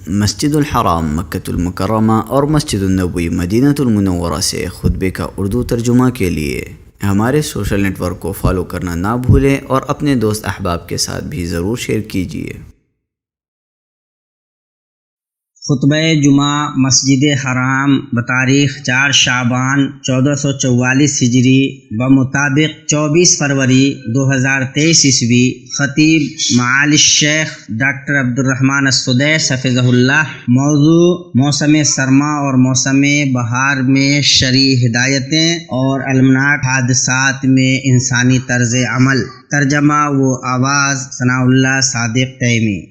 مسجد الحرام مکۃ المکرمہ اور مسجد النبوی مدینہ المنورہ سے خطبے کا اردو ترجمہ کے لیے ہمارے سوشل نیٹ ورک کو فالو کرنا نہ بھولیں اور اپنے دوست احباب کے ساتھ بھی ضرور شیئر کیجیے۔ خطبہ جمعہ مسجد حرام بتاریخ 4 شعبان 1444 ہجری بمطابق 24 فروری 2023 عیسوی۔ خطیب معالی الشیخ ڈاکٹر عبدالرحمن السدیس حفظہ اللہ۔ موضوع موسم سرما اور موسم بہار میں شرعی ہدایتیں اور المناک حادثات میں انسانی طرز عمل۔ ترجمہ و آواز ثناء اللہ صادق تیمی۔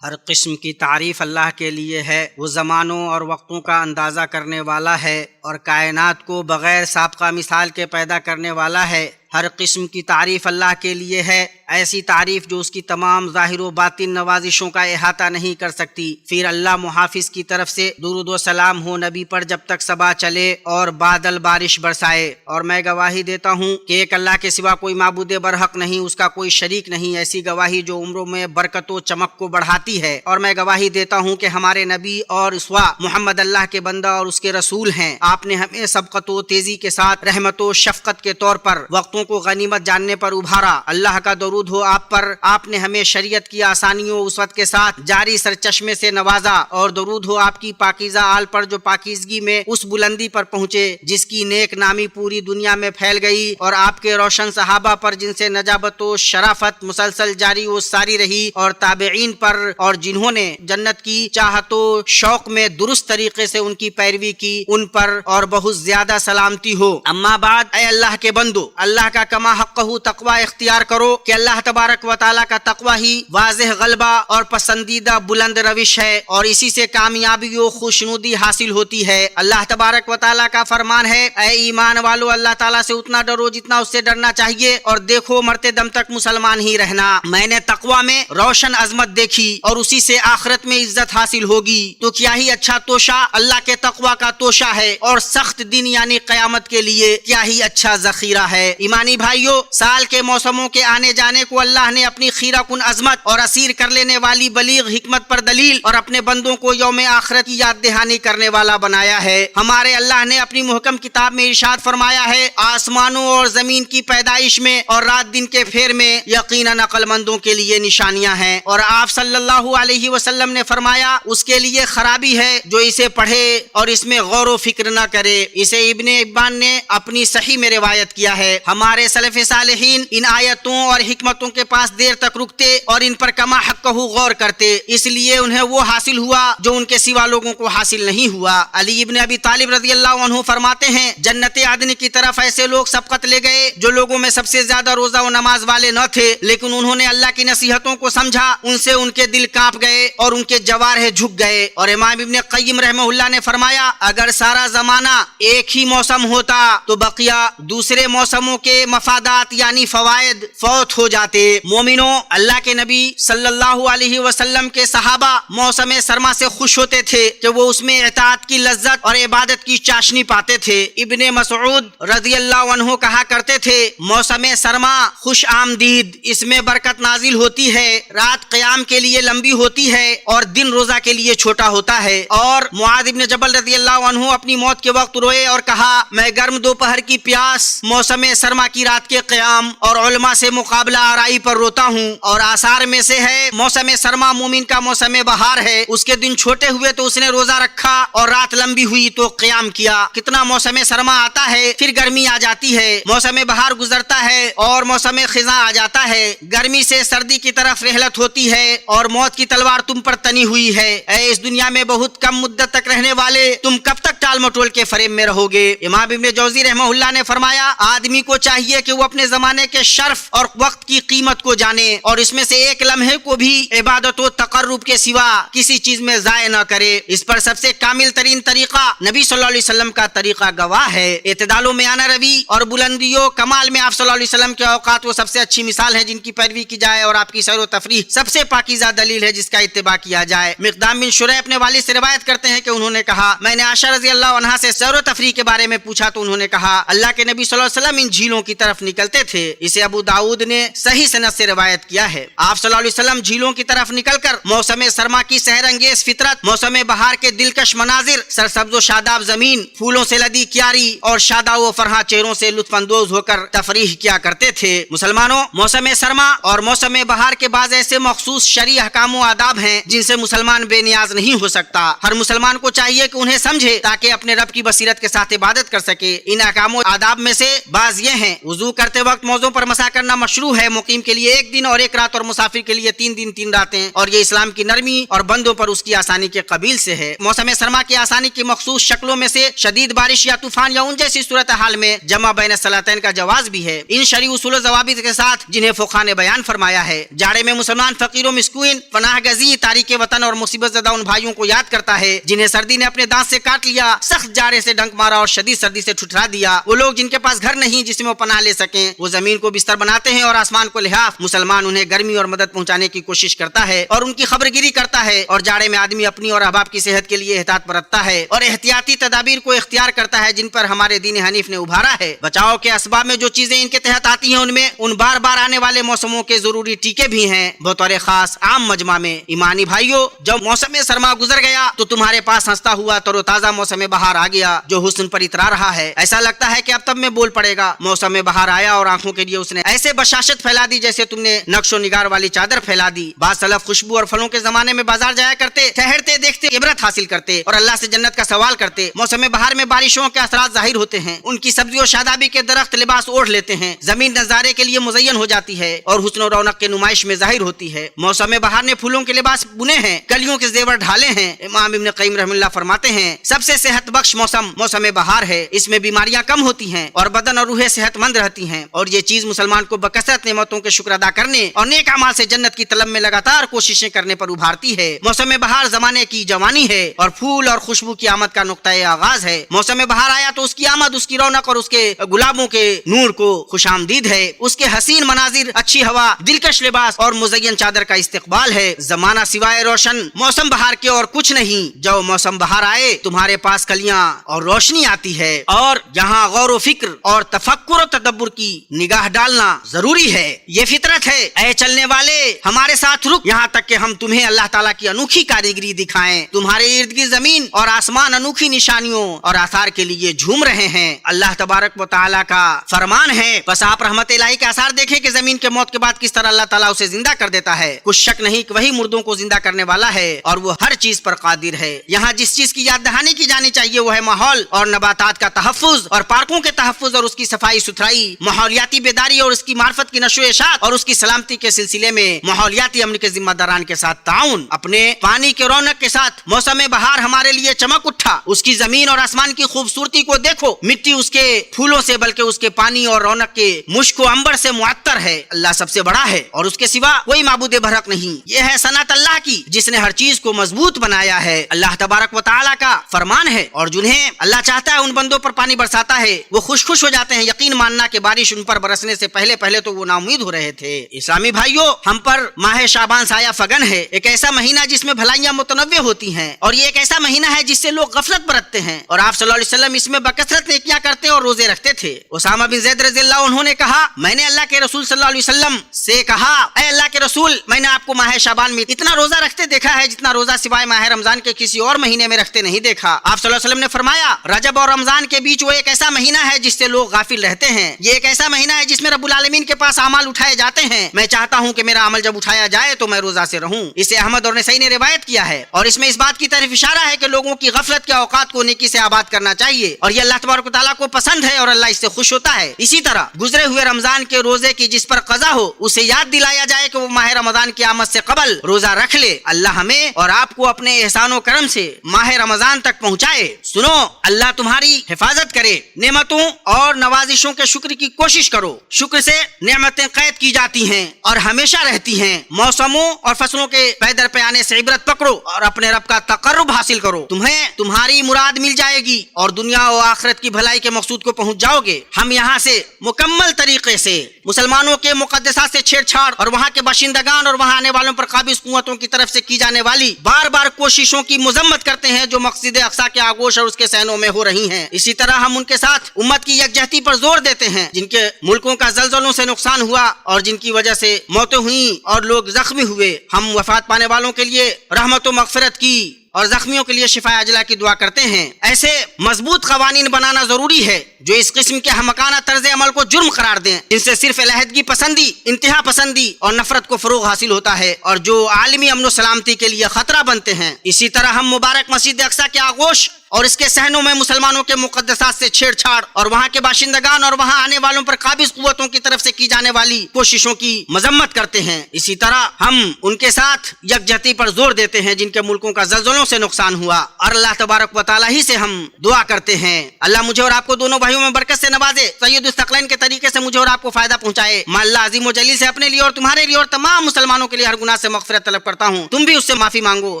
ہر قسم کی تعریف اللہ کے لیے ہے۔ وہ زمانوں اور وقتوں کا اندازہ کرنے والا ہے اور کائنات کو بغیر سابقہ مثال کے پیدا کرنے والا ہے۔ ہر قسم کی تعریف اللہ کے لیے ہے، ایسی تعریف جو اس کی تمام ظاہر و باطن نوازشوں کا احاطہ نہیں کر سکتی۔ پھر اللہ محافظ کی طرف سے درود و سلام ہو نبی پر جب تک صبا چلے اور بادل بارش برسائے۔ اور میں گواہی دیتا ہوں کہ ایک اللہ کے سوا کوئی معبود برحق نہیں، اس کا کوئی شریک نہیں، ایسی گواہی جو عمروں میں برکت و چمک کو بڑھاتی ہے۔ اور میں گواہی دیتا ہوں کہ ہمارے نبی اور اسوا محمد اللہ کے بندہ اور اس کے رسول ہیں۔ آپ نے ہمیں سبقت و تیزی کے ساتھ رحمت و شفقت کے طور پر وقتوں کو غنیمت جاننے پر ابھارا۔ اللہ کا درود ہو آپ پر، آپ نے ہمیں شریعت کی آسانیوں وسعت کے ساتھ جاری سرچشمے سے نوازا، اور درود ہو آپ کی پاکیزہ آل پر جو پاکیزگی میں اس بلندی پر پہنچے جس کی نیک نامی پوری دنیا میں پھیل گئی، اور آپ کے روشن صحابہ پر جن سے نجابت و شرافت مسلسل جاری و ساری رہی، اور تابعین پر اور جنہوں نے جنت کی چاہت و شوق میں درست طریقے سے ان کی پیروی کی، ان پر اور بہت زیادہ سلامتی ہو۔ اما بعد، اے اللہ کے بندو، اللہ کا کما حقہ تقوی اختیار کرو کہ اللہ تبارک و تعالیٰ کا تقوی ہی واضح غلبہ اور پسندیدہ بلند روش ہے، اور اسی سے کامیابی و خوشنودی حاصل ہوتی ہے۔ اللہ تبارک و تعالیٰ کا فرمان ہے، اے ایمان والو، اللہ تعالیٰ سے اتنا ڈرو جتنا اس سے ڈرنا چاہیے، اور دیکھو مرتے دم تک مسلمان ہی رہنا۔ میں نے تقوی میں روشن عظمت دیکھی، اور اسی سے آخرت میں عزت حاصل ہوگی، تو کیا ہی اچھا توشہ اللہ کے تقوی کا توشہ ہے، اور سخت دن یعنی قیامت کے لیے کیا ہی اچھا ذخیرہ ہے۔ ایمانی بھائیو، سال کے موسموں کے آنے جانے کو اللہ نے اپنی خیرہ کن عظمت اور اسیر کر لینے والی بلیغ حکمت پر دلیل، اور اپنے بندوں کو یوم آخرت کی یاد دہانی کرنے والا بنایا ہے۔ ہمارے اللہ نے اپنی محکم کتاب میں ارشاد فرمایا ہے، آسمانوں اور زمین کی پیدائش میں اور رات دن کے پھیر میں یقیناً عقل مندوں کے لیے نشانیاں ہیں۔ اور آپ صلی اللہ علیہ وسلم نے فرمایا، اس کے لیے خرابی ہے جو اسے پڑھے اور اس میں غور و فکر نہ کرے۔ اسے ابن ابان نے اپنی صحیح میں روایت کیا ہے۔ ہمارے سلف صالحین ان آیتوں اور حکمتوں کے پاس دیر تک رکتے اور ان پر کما حقہ غور کرتے، اس لیے انہیں وہ حاصل ہوا جو ان کے سوا لوگوں کو حاصل نہیں ہوا۔ علی ابن ابی طالب رضی اللہ عنہ فرماتے ہیں، جنت عدن کی طرف ایسے لوگ سبقت لے گئے جو لوگوں میں سب سے زیادہ روزہ و نماز والے نہ تھے، لیکن انہوں نے اللہ کی نصیحتوں کو سمجھا، ان سے ان کے دل کانپ گئے اور ان کے جوارح جھک گئے۔ اور امام ابن قیم رحمہ اللہ نے فرمایا، اگر سارا زمانہ ایک ہی موسم ہوتا تو بقیہ دوسرے موسموں کے مفادات یعنی فوائد فوت ہو جاتے۔ مومنوں، اللہ کے نبی صلی اللہ علیہ وسلم کے صحابہ موسم سرما سے خوش ہوتے تھے کہ وہ اس میں اطاعت کی لذت اور عبادت کی چاشنی پاتے تھے۔ ابن مسعود رضی اللہ عنہ کہا کرتے تھے، موسم سرما خوش آمدید، اس میں برکت نازل ہوتی ہے، رات قیام کے لیے لمبی ہوتی ہے اور دن روزہ کے لیے چھوٹا ہوتا ہے۔ اور معاذ بن جبل رضی اللہ عنہ اپنی موت کے وقت روئے اور کہا، میں گرم دوپہر کی پیاس، موسم سرما کی رات کے قیام اور علماء سے مقابلہ آرائی پر روتا ہوں۔ اور آثار میں سے ہے، موسم سرما مومن کا موسم بہار ہے، اس کے دن چھوٹے ہوئے تو اس نے روزہ رکھا، اور رات لمبی ہوئی تو قیام کیا۔ کتنا موسم سرما آتا ہے، پھر گرمی آ جاتی ہے، موسم بہار گزرتا ہے اور موسم خزاں آ جاتا ہے، گرمی سے سردی کی طرف رحلت ہوتی ہے، اور موت کی تلوار تم پر تنی ہوئی ہے۔ اے اس دنیا میں بہت کم مدت تک رہنے والے، تم کب تک ٹال مٹول کے فریم میں رہو گے؟ امام ابن جوزی رحمہ اللہ نے فرمایا، آدمی کو چاہیے کہ وہ اپنے زمانے کے شرف اور وقت کی قیمت کو جانے، اور اس میں سے ایک لمحے کو بھی عبادت و تقرب کے سوا کسی چیز میں ضائع نہ کرے۔ اس پر سب سے کامل ترین طریقہ نبی صلی اللہ علیہ وسلم کا طریقہ گواہ ہے۔ اعتدال و میانہ روی اور بلندی و کمال میں آپ صلی اللہ علیہ وسلم کے اوقات وہ سب سے اچھی مثال ہے جن کی پیروی کی جائے، اور آپ کی سیر و تفریح سب سے پاکیزہ دلیل ہے جس کا اتباع کیا جائے۔ مقدام بن شریح اپنے والد سے روایت کرتے ہیں کہ انہوں نے کہا، میں نے عائشہ رضی اللہ عنہا سے سیر و تفریح کے بارے میں پوچھا تو انہوں نے کہا، اللہ کے نبی صلی اللہ علیہ وسلم ان جھیلوں کی طرف نکلتے تھے۔ اسے ابو داؤد نے صحیح سند سے روایت کیا ہے۔ آپ صلی اللہ علیہ وسلم جھیلوں کی طرف نکل کر موسم سرما کی سحر انگیز فطرت، موسم بہار کے دلکش مناظر، سرسبز و شاداب زمین، پھولوں سے لدی کیاری اور شاداب و فرحاں چہروں سے لطف اندوز ہو کر تفریح کیا کرتے تھے۔ مسلمانوں، موسم سرما اور موسم بہار کے بعض ایسے مخصوص شرعی احکام و آداب ہیں جن سے مسلمان بے نیاز نہیں ہو سکتا۔ ہر مسلمان کو چاہیے کہ انہیں سمجھے تاکہ اپنے رب کی بصیرت کے ساتھ عبادت کر سکے۔ ان احکام و آداب میں سے بعض یہ ہیں: وضو کرتے وقت موزوں پر مسح کرنا مشروع ہے، مقیم کے لیے 1 دن اور 1 رات اور مسافر کے لیے 3 دن 3 راتیں، اور یہ اسلام کی نرمی اور بندوں پر اس کی آسانی کے قبیل سے ہے۔ موسم سرما کی آسانی کی مخصوص شکلوں میں سے شدید بارش یا طوفان یا ان جیسی صورتحال میں جمع بین الصلاتین کا جواز بھی ہے، ان شرعی اصول و ضوابط کے ساتھ جنہیں فقہاء نے بیان فرمایا ہے۔ جاڑے میں مسلمان فقیر و مسکین، پناہ گزین، تارک وطن اور مصیبت زدہ ان بھائیوں کو یاد کرتا ہے جنہیں سردی نے اپنے دانت سے کاٹ لیا، سخت جاڑے سے ڈنک مارا اور شدید سردی سے ٹھٹھرا دیا۔ وہ لوگ جن کے پاس گھر نہیں جس میں وہ پناہ لے سکیں، وہ زمین کو بستر بناتے ہیں اور آسمان کو لحاف۔ مسلمان انہیں گرمی اور مدد پہنچانے کی کوشش کرتا ہے اور ان کی خبرگیری کرتا ہے، اور جاڑے میں آدمی اپنی اور احباب کی صحت کے لیے احتیاط برتتا ہے اور احتیاطی تدابیر کو اختیار کرتا ہے جن پر ہمارے دین حنیف نے ابھارا ہے۔ بچاؤ کے اسباب میں جو چیزیں ان کے تحت آتی ہیں ان میں ان بار بار آنے والے موسموں کے ضروری ٹیکے بھی ہیں۔ بطور خاص عام مجمع میں ایمانی بھائیوں، جب موسم سرما گزر گیا تو تمہارے پاس ہنستا ہوا تر و تازہ موسم بہار آ گیا جو حسن پر اترا رہا ہے۔ ایسا لگتا ہے کہ اب تب میں بول پڑے گا۔ موسم بہار آیا اور آنکھوں کے لیے اس نے ایسے بشاشت پھیلا دی جیسے تم نے نقش و نگار والی چادر پھیلا دی۔ بعض سلف خوشبو اور پھلوں کے زمانے میں بازار جایا کرتے، ٹھہرتے دیکھتے عبرت حاصل کرتے اور اللہ سے جنت کا سوال کرتے۔ موسم بہار میں بارشوں کے اثرات ظاہر ہوتے ہیں، ان کی سبزی و شادابی کے درخت لباس اوڑھ لیتے ہیں، زمین نظارے کے لیے مزین ہو جاتی ہے اور حسن و رونق کے نمائش میں ظاہر ہوتی ہے۔ موسم بہار نے پھولوں کے لباس بنے ہیں، کلیوں کے زیور ڈھالے ہیں۔ امام ابن قیم رحمہ اللہ فرماتے ہیں سب سے صحت بخش موسم بہار ہے، اس میں بیماریاں کم ہوتی ہیں اور بدن اور روح صحت مند رہتی ہیں، اور یہ چیز مسلمان کو بکثرت نعمتوں کے شکر ادا کرنے اور نیک اعمال سے جنت کی طلب میں لگاتار کوششیں کرنے پر ابھارتی ہے۔ موسم بہار زمانے کی جوانی ہے اور پھول اور خوشبو کی آمد کا نقطۂ آغاز ہے۔ موسم بہار آیا تو اس کی آمد، اس کی رونق اور اس کے گلابوں کے نور کو خوش آمدید ہے، اس کے حسین مناظر، اچھی ہوا، دلکش لباس اور مزین چادر کا استقبال ہے۔ زمانہ سوائے روشن موسم بہار کے اور کچھ نہیں۔ جو موسم بہار آئے تمہارے پاس کلیاں اور روشنی آتی ہے، اور یہاں غور و فکر اور تفکر و تدبر کی نگاہ ڈالنا ضروری ہے۔ یہ فطرت ہے۔ اے چلنے والے، ہمارے ساتھ رک یہاں تک کہ ہم تمہیں اللہ تعالیٰ کی انوکھی کاریگری دکھائیں۔ تمہارے ارد گرد زمین اور آسمان انوکھی نشانیوں اور آثار کے لیے جھوم رہے ہیں۔ اللہ تبارک و تعالیٰ کا فرمان ہے، بس آپ رحمت الہی کے آثار دیکھیں کہ زمین کے موت کے بعد کس طرح اللہ تعالیٰ اسے زندہ کر دیتا ہے۔ کچھ شک نہیں کہ وہی مردوں کو زندہ کرنے والا ہے اور وہ ہر چیز پر قادر ہے۔ یہاں جس چیز کی یاد دہانی کی جانی چاہیے وہ ہے ماحول اور نباتات کا تحفظ اور پارکوں کے تحفظ اور اس کی صفائی ستھرائی، ماحولیاتی بیداری اور اس کی معرفت کی نشو و اشاعت اور اس کی سلامتی کے سلسلے میں ماحولیاتی امن کے ذمہ داران کے ساتھ تعاون۔ اپنے پانی کے رونق کے ساتھ موسم بہار ہمارے لیے چمک اٹھا۔ اس کی زمین اور آسمان کی خوبصورتی کو دیکھو، مٹی اس کے پھولوں سے بلکہ اس کے پانی اور رونق کے مشک و عنبر سے معطر ہے۔ اللہ سب سے بڑا ہے اور اس کے سوا کوئی معبود برحق نہیں۔ یہ ہے صنعت اللہ کی جس نے ہر چیز کو مضبوط بنایا ہے۔ اللہ تبارک و تعالیٰ کا فرمان ہے، اور جنہیں اللہ چاہتا ہے ان بندوں پر پانی برساتا ہے، وہ خوش ہو جاتے ہیں۔ یقین ماننا کہ بارش ان پر برسنے سے پہلے تو وہ نا امید ہو رہے تھے۔ اسلامی بھائیوں، ہم پر ماہ شعبان سایہ فگن ہے، ایک ایسا مہینہ جس میں بھلائیاں متنوع ہوتی ہیں، اور یہ ایک ایسا مہینہ ہے جس سے لوگ غفلت برتتے ہیں، اور آپ صلی اللہ علیہ وسلم اس میں بکثرت نیکیاں کرتے اور روزے رکھتے تھے۔ اسامہ بن زید رضی اللہ عنہ نے کہا، میں نے اللہ کے رسول صلی اللہ علیہ وسلم سے کہا، اے اللہ کے رسول، میں نے آپ کو ماہ شعبان میں اتنا روزہ رکھتے دیکھا ہے جتنا روزہ سوائے ماہ رمضان کے کسی اور مہینے میں رکھتے نہیں دیکھا۔ آپ صلی اللہ علیہ وسلم نے فرمایا، رجب اور رمضان کے بیچ وہ ایک ایسا مہینہ ہے جس سے لوگ غافل رہتے ہیں۔ یہ ایک ایسا مہینہ ہے جس میں رب العالمین کے پاس اعمال اٹھائے جاتے ہیں۔ میں چاہتا ہوں کہ میرا عمل جب اٹھایا جائے تو میں روزہ سے رہوں۔ اسے احمد اور نسائی نے روایت کیا ہے، اور اس میں اس بات کی طرف اشارہ ہے کہ لوگوں کی غفلت کے اوقات کو نیکی سے آباد کرنا چاہیے، اور یہ اللہ تبارک و تعالیٰ کو پسند ہے اور اللہ اس سے خوش ہوتا ہے۔ اسی طرح گزرے ہوئے رمضان کے روزے کی جس پر قضا ہو اسے یاد دلایا جائے کہ وہ ماہ رمضان کی آمد سے قبل روزہ رکھ لے۔ اللہ ہمیں اور آپ کو اپنے احسان و کرم سے ماہ رمضان تک پہنچائے۔ سنو، اللہ تمہاری حفاظت کرے۔ نعمتوں اور نوازشوں کے شکر کی کوشش کرو۔ شکر سے نعمتیں قید کی جاتی ہیں اور ہمیشہ رہتی ہیں۔ موسموں اور فصلوں کے پے در پہ آنے سے عبرت پکڑو اور اپنے رب کا تقرب حاصل کرو، تمہیں تمہاری مراد مل جائے گی اور دنیا و آخرت کی بھلائی کے مقصود کو پہنچ جاؤ گے۔ ہم یہاں سے مکمل طریقے سے مسلمانوں کے مقدسات سے چھیڑ چھاڑ اور وہاں کے باشندگان اور وہاں آنے والوں پر قابض قوتوں کی طرف سے کی جانے والی بار بار کوششوں کی مذمت کرتے ہیں جو مسجد اقصی کے آغوش اور اس کے صحنوں میں ہو رہی ہیں۔ اسی طرح ہم ان کے ساتھ امت کی یکجہتی پر زور دیتے ہیں جن کے ملکوں کا زلزلوں سے نقصان ہوا اور جن کی وجہ سے موتیں ہوئیں اور لوگ زخمی ہوئے، ہم وفات پانے والوں کے لیے رحمت و مغفرت کی اور زخمیوں کے لیے شفا عاجلہ کی دعا کرتے ہیں۔ ایسے مضبوط قوانین بنانا ضروری ہے جو اس قسم کے احمقانہ طرز عمل کو جرم قرار دیں، جن سے صرف علیحدگی پسندی، انتہا پسندی اور نفرت کو فروغ حاصل ہوتا ہے اور جو عالمی امن و سلامتی کے لیے خطرہ بنتے ہیں۔ اسی طرح ہم مبارک مسجد اقصیٰ کے آغوش اور اس کے صحنوں میں مسلمانوں کے مقدسات سے چھیڑ چھاڑ اور وہاں کے باشندگان اور وہاں آنے والوں پر قابض قوتوں کی طرف سے کی جانے والی کوششوں کی مذمت کرتے ہیں۔ اسی طرح ہم ان کے ساتھ یکجہتی پر زور دیتے ہیں جن کے ملکوں کا زلزلوں سے نقصان ہوا، اور اللہ تبارک و تعالیٰ ہی سے ہم دعا کرتے ہیں اللہ مجھے اور آپ کو دونوں بھائیوں میں برکت سے نوازے، سید الثقلین کے طریقے سے مجھے اور آپ کو فائدہ پہنچائے۔ میں اللہ عظیم و جلیل سے اپنے لیے اور تمہارے لیے اور تمام مسلمانوں کے لیے ہر گناہ سے مغفرت طلب کرتا ہوں، تم بھی اس سے معافی مانگو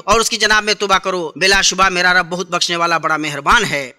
اور اس کی جناب میں توبہ کرو، بلا شبہ میرا رب بہت بخشنے والا بڑا مہربان ہے۔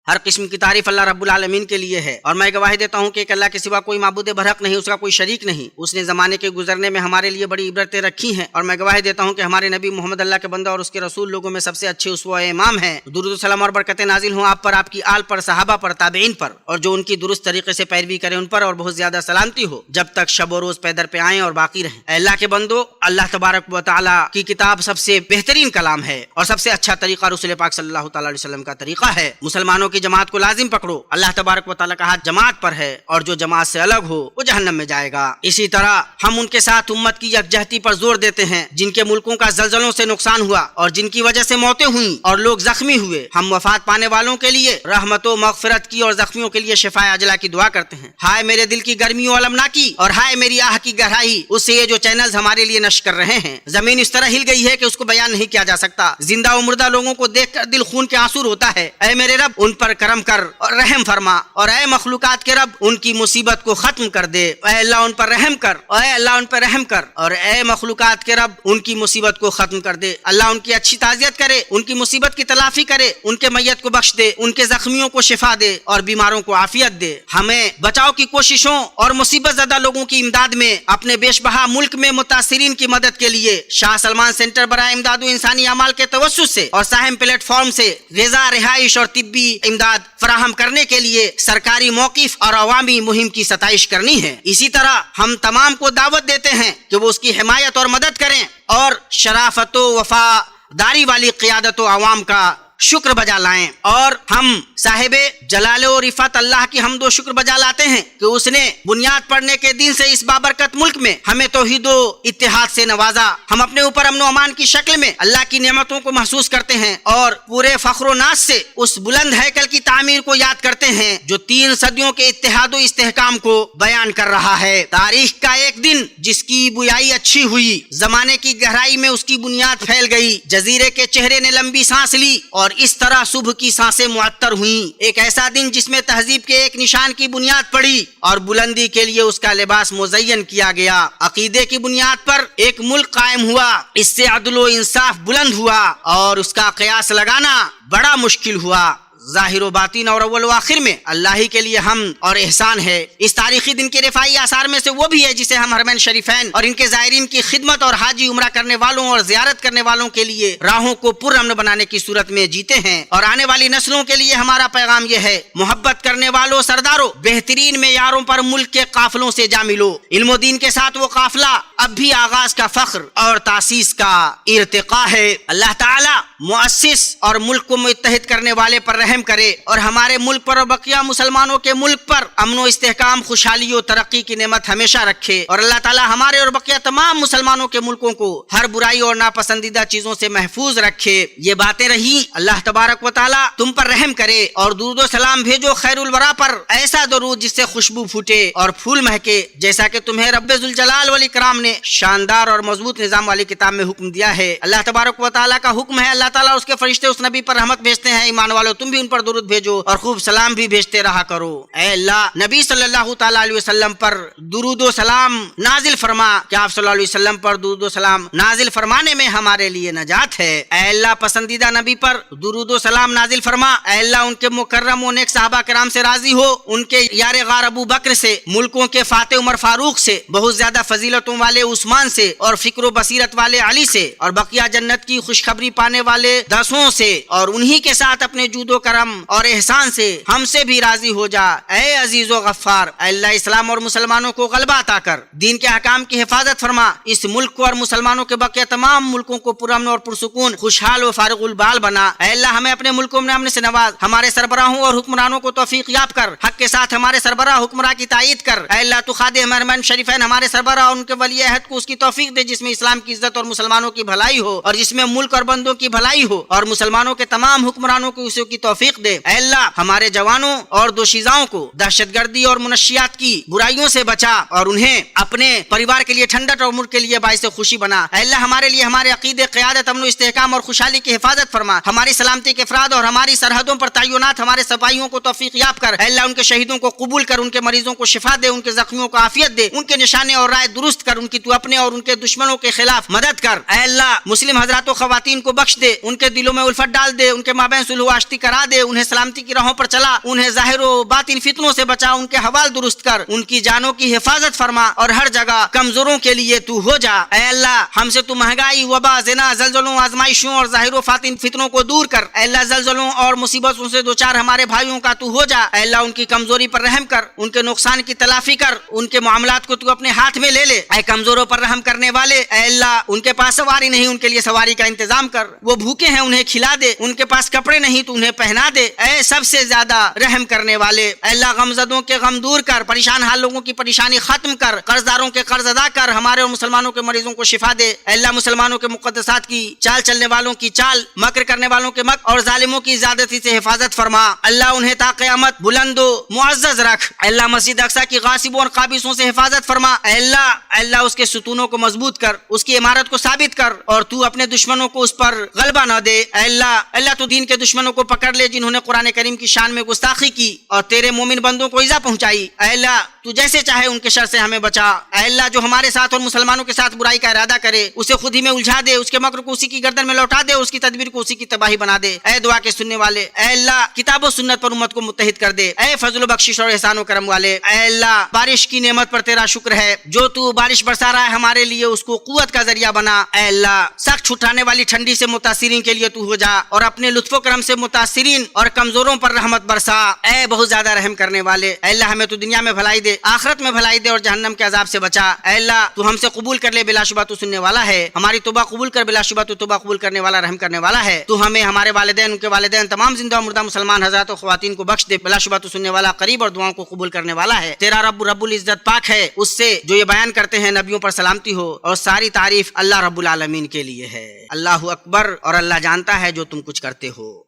ہر قسم کی تعریف اللہ رب العالمین کے لیے ہے، اور میں گواہی دیتا ہوں کہ ایک اللہ کے سوا کوئی معبود برحق نہیں، اس کا کوئی شریک نہیں۔ اس نے زمانے کے گزرنے میں ہمارے لیے بڑی عبرتیں رکھی ہیں، اور میں گواہی دیتا ہوں کہ ہمارے نبی محمد اللہ کے بندہ اور اس کے رسول لوگوں میں سب سے اچھے اسوہ امام ہیں۔ درود و سلام اور برکتیں نازل ہوں آپ پر، آپ کی آل پر، صحابہ پر، تابعین پر، اور جو ان کی درست طریقے سے پیروی کریں ان پر، اور بہت زیادہ سلامتی ہو جب تک شب و روز پیدر پہ آئیں اور باقی رہیں۔ اے اللہ کے بندو، اللہ تبارک و تعالیٰ کی کتاب سب سے بہترین کلام ہے اور سب سے اچھا طریقہ رسول پاک صلی اللہ تعالیٰ علیہ وسلم کا طریقہ ہے۔ مسلمانوں کی جماعت کو لازم پکڑو، اللہ تبارک و تعالیٰ کا ہاتھ جماعت پر ہے، اور جو جماعت سے الگ ہو وہ جہنم میں جائے گا۔ اسی طرح ہم ان کے ساتھ امت کی یکجہتی پر زور دیتے ہیں جن کے ملکوں کا زلزلوں سے نقصان ہوا اور جن کی وجہ سے موتیں ہوئیں اور لوگ زخمی ہوئے۔ ہم وفات پانے والوں کے لیے رحمت و مغفرت کی اور زخمیوں کے لیے شفا عاجلہ کی دعا کرتے ہیں۔ ہائے میرے دل کی گرمی و المناکی، اور ہائے میری آہ کی گہرائی اس سے یہ جو چینلز ہمارے لیے نشر کر رہے ہیں۔ زمین اس طرح ہل گئی ہے کہ اس کو بیان نہیں کیا جا سکتا، زندہ و مردہ لوگوں کو دیکھ کر دل خون کے آنسو ہوتا ہے۔ اے میرے رب ان پر کرم کر اور رحم فرما، اور اے مخلوقات کے رب ان کی مصیبت کو ختم کر دے۔ اے اللہ ان پر رحم کر، اے اللہ ان پر رحم کر، اور اے مخلوقات کے رب ان کی مصیبت کو ختم کر دے۔ اللہ ان کی اچھی تعزیت کرے، ان کی مصیبت کی تلافی کرے، ان کے میت کو بخش دے، ان کے زخمیوں کو شفا دے اور بیماروں کو عافیت دے۔ ہمیں بچاؤ کی کوششوں اور مصیبت زدہ لوگوں کی امداد میں اپنے بیش بہا ملک میں متاثرین کی مدد کے لیے شاہ سلمان سینٹر برائے امداد و انسانی اعمال کے توسط سے اور ساہم پلیٹ فارم سے غذا، رہائش اور طبی امداد فراہم کرنے کے لیے سرکاری موقف اور عوامی مہم کی ستائش کرنی ہے۔ اسی طرح ہم تمام کو دعوت دیتے ہیں کہ وہ اس کی حمایت اور مدد کریں اور شرافت و وفاداری والی قیادت و عوام کا شکر بجا لائیں، اور ہم صاحب جلال و رفعت اللہ کی حمد و شکر بجا لاتے ہیں کہ اس نے بنیاد پڑنے کے دن سے اس بابرکت ملک میں ہمیں توحید و اتحاد سے نوازا۔ ہم اپنے اوپر امن و امان کی شکل میں اللہ کی نعمتوں کو محسوس کرتے ہیں اور پورے فخر و ناز سے اس بلند ہیکل کی تعمیر کو یاد کرتے ہیں جو 3 صدیوں کے اتحاد و استحکام کو بیان کر رہا ہے۔ تاریخ کا ایک دن جس کی بویائی اچھی ہوئی، زمانے کی گہرائی میں اس کی بنیاد پھیل گئی، جزیرے کے چہرے نے لمبی سانس لی اور اس طرح صبح کی سانسیں معطر ہوئیں۔ ایک ایسا دن جس میں تہذیب کے ایک نشان کی بنیاد پڑی اور بلندی کے لیے اس کا لباس مزین کیا گیا۔ عقیدے کی بنیاد پر ایک ملک قائم ہوا، اس سے عدل و انصاف بلند ہوا اور اس کا قیاس لگانا بڑا مشکل ہوا۔ ظاہر و باطن اور اول و آخر میں اللہ ہی کے لیے حمد اور احسان ہے۔ اس تاریخی دن کے رفاعی آثار میں سے وہ بھی ہے جسے ہم حرمین شریفین اور ان کے زائرین کی خدمت اور حاجی عمرہ کرنے والوں اور زیارت کرنے والوں کے لیے راہوں کو پرامن بنانے کی صورت میں جیتے ہیں، اور آنے والی نسلوں کے لیے ہمارا پیغام یہ ہے: محبت کرنے والوں سرداروں، بہترین معیاروں پر ملک کے قافلوں سے جا ملو۔ علم و دین کے ساتھ وہ قافلہ اب بھی آغاز کا فخر اور تاسیس کا ارتقا ہے۔ اللہ تعالی مؤسس اور ملک کو متحد کرنے والے پر رحم کرے اور ہمارے ملک پر اور بقیہ مسلمانوں کے ملک پر امن و استحکام، خوشحالی و ترقی کی نعمت ہمیشہ رکھے، اور اللہ تعالی ہمارے اور بقیہ تمام مسلمانوں کے ملکوں کو ہر برائی اور ناپسندیدہ چیزوں سے محفوظ رکھے۔ یہ باتیں رہی، اللہ تبارک و تعالی تم پر رحم کرے اور درود و سلام بھیجو خیر الورا پر، ایسا درود جس سے خوشبو پھوٹے اور پھول مہکے، جیسا کہ تمہیں رب ذوالجلال والاکرام نے شاندار اور مضبوط نظام والی کتاب میں حکم دیا ہے۔ اللہ تبارک و تعالی کا حکم ہے، اللہ تعالی اور اس کے فرشتے اس نبی پر رحمت بھیجتے ہیں۔ ایمان والو تم بھی ان پر درود بھیجو اور خوب سلام بھی بھیجتے رہا کرو۔ اے اللہ، نبی صلی اللہ تعالی علیہ وسلم پر درود و سلام نازل فرما کہ آپ صلی اللہ علیہ وسلم پر درود و سلام نازل فرمانے میں ہمارے لیے نجات ہے۔ اے اللہ، پسندیدہ نبی پر درود و سلام نازل فرما۔ اے اللہ، ان کے مکرم و نیک صحابہ کرام سے راضی ہو، ان کے یار غار ابو بکر سے، ملکوں کے فاتح عمر فاروق سے، بہت زیادہ فضیلتوں والے عثمان سے، اور فکر و بصیرت والے علی سے، اور بقیہ جنت کی خوشخبری پانے والے 10 سے، اور انہی کے ساتھ اپنے جود و کرم اور احسان سے ہم سے بھی راضی ہو جا اے عزیز و غفار۔ اے اللہ اسلام اور مسلمانوں کو غلبہ عطا کر، دین کے احکام کی حفاظت فرما، اس ملک کو اور مسلمانوں کے بقیہ تمام ملکوں کو پرامن اور پرسکون، خوشحال و فارغ البال بنا۔ اے اللہ ہمیں اپنے ملکوں میں امن سے نواز، ہمارے سربراہوں اور حکمرانوں کو توفیق یاب کر، حق کے ساتھ ہمارے سربراہ حکمراں کی تائید کر۔ اے اللہ تو خادم حرمین شریفین ہمارے سربراہ اور ان کے ولی عہد کو اس کی توفیق دے جس میں اسلام کی عزت اور مسلمانوں کی بھلائی ہو، اور جس میں ملک اور بندوں کی بھلائی ہو، اور مسلمانوں کے تمام حکمرانوں کو اسے کی توفیق دے۔ اے اللہ ہمارے جوانوں اور دوشیزاؤں کو دہشت گردی اور منشیات کی برائیوں سے بچا اور انہیں اپنے پریوار کے لیے ٹھنڈک اور ملک کے لیے باعث خوشی بنا۔ اے اللہ ہمارے لیے ہمارے عقیدے، قیادت، امن و استحکام اور خوشحالی کی حفاظت فرما، ہماری سلامتی کے افراد اور ہماری سرحدوں پر تعینات ہمارے سپاہیوں کو توفیق یاب کر۔ اے اللہ ان کے شہیدوں کو قبول کر، ان کے مریضوں کو شفا دے، ان کے زخمیوں کو عافیت دے، ان کے نشانے اور رائے درست کر، ان کی تو اپنے اور ان کے دشمنوں کے خلاف مدد کر۔ اے اللہ مسلم حضرات و خواتین کو بخش دے، ان کے دلوں میں الفت ڈال دے، ان کے مابین صلح و آشتی کرا دے، انہیں سلامتی کی راہوں پر چلا، انہیں ظاہر و باطن فتنوں سے بچا، ان کے حوال درست کر، ان کی جانوں کی حفاظت فرما، اور ہر جگہ کمزوروں کے لیے تو ہو جا۔ اے اللہ ہم سے تو مہنگائی، وبا، زنا، زلزلوں، آزمائشوں اور ظاہر و باطن فتنوں کو دور کر۔ اے اللہ زلزلوں اور مصیبتوں سے دوچار ہمارے بھائیوں کا تو ہو جا۔ اے اللہ ان کی کمزوری پر رحم کر، ان کے نقصان کی تلافی کر، ان کے معاملات کو تو اپنے ہاتھ میں لے لے۔ اے کمزوروں پر رحم کرنے والے، اے اللہ ان کے پاس سواری نہیں، ان کے لیے سواری کا انتظام کر، وہ بھوکے ہیں انہیں کھلا دے، ان کے پاس کپڑے نہیں تو انہیں پہنا دے۔ اے سب سے زیادہ رحم کرنے والے، اے اللہ غمزدوں کے غم دور کر، پریشان حال لوگوں کی پریشانی ختم کر، قرض داروں کے قرض ادا کر، ہمارے اور مسلمانوں کے مریضوں کو شفا دے۔ اے اللہ مسلمانوں کے مقدسات کی چال چلنے والوں کی چال، مکر کرنے والوں کے مکر اور ظالموں کی زیادتی سے حفاظت فرما۔ اللہ انہیں تا قیامت بلند و معزز رکھ۔ اے اللہ مسجد اقصی کی غاصبوں اور قابضوں سے حفاظت فرما۔ اے اللہ اس کے ستونوں کو مضبوط کر، اس کی عمارت کو ثابت کر، اور تو اپنے دشمنوں کو اس پر غلبہ نہ دے۔ اے اللہ تو دین کے دشمنوں کو پکڑ لے جنہوں نے قرآن کریم کی شان میں گستاخی کی اور تیرے مومن بندوں کو ایذا پہنچائی۔ اے اللہ تو جیسے چاہے ان کے شر سے ہمیں بچا۔ اے اللہ جو ہمارے ساتھ اور مسلمانوں کے ساتھ برائی کا ارادہ کرے اسے خود ہی میں الجھا دے، اس کے مکر کو اسی کی گردن میں لوٹا دے، اس کی تدبیر کو اسی کی تباہی بنا دے۔ اے دعا کے سننے والے، اے اللہ کتاب و سنت پر امت کو متحد کر دے۔ اے فضل و بخشش اور احسان و کرم والے، اے اللہ بارش کی نعمت پر تیرا شکر ہے، جو تو بارش برسا رہا ہے ہمارے لیے اس کو قوت کا ذریعہ بنا۔ اے اللہ سخت چھٹانے والی ٹھنڈی سے متاثرین کے لیے تو ہو جا، اور اپنے لطف و کرم سے متاثرین اور کمزوروں پر رحمت برسا۔ اے بہت زیادہ رحم کرنے والے، اے اللہ ہمیں تو دنیا میں بھلائی دے، آخرت میں بھلائی دے، اور جہنم کے عذاب سے بچا۔ اے اللہ تو ہم سے قبول کر لے، بلا شبہ تو سننے والا ہے، ہماری توبہ قبول کر، بلا شبہ تو توبہ قبول کرنے والا، رحم کرنے والا ہے۔ تو ہمیں، ہمارے والدین، ان کے والدین، تمام زندہ و مردہ مسلمان حضرات و خواتین کو بخش دے، بلا شبہ تو سننے والا، قریب اور دعاؤں کو قبول کرنے والا ہے۔ تیرا رب العزت پاک ہے، اس سے جو یہ بیان کرتے ہیں نبیوں پر سلامتی ہو، اور ساری تعریف اللہ رب العالمین کے لیے ہے۔ اللہ اکبر، اور اللہ جانتا ہے جو تم کچھ کرتے ہو۔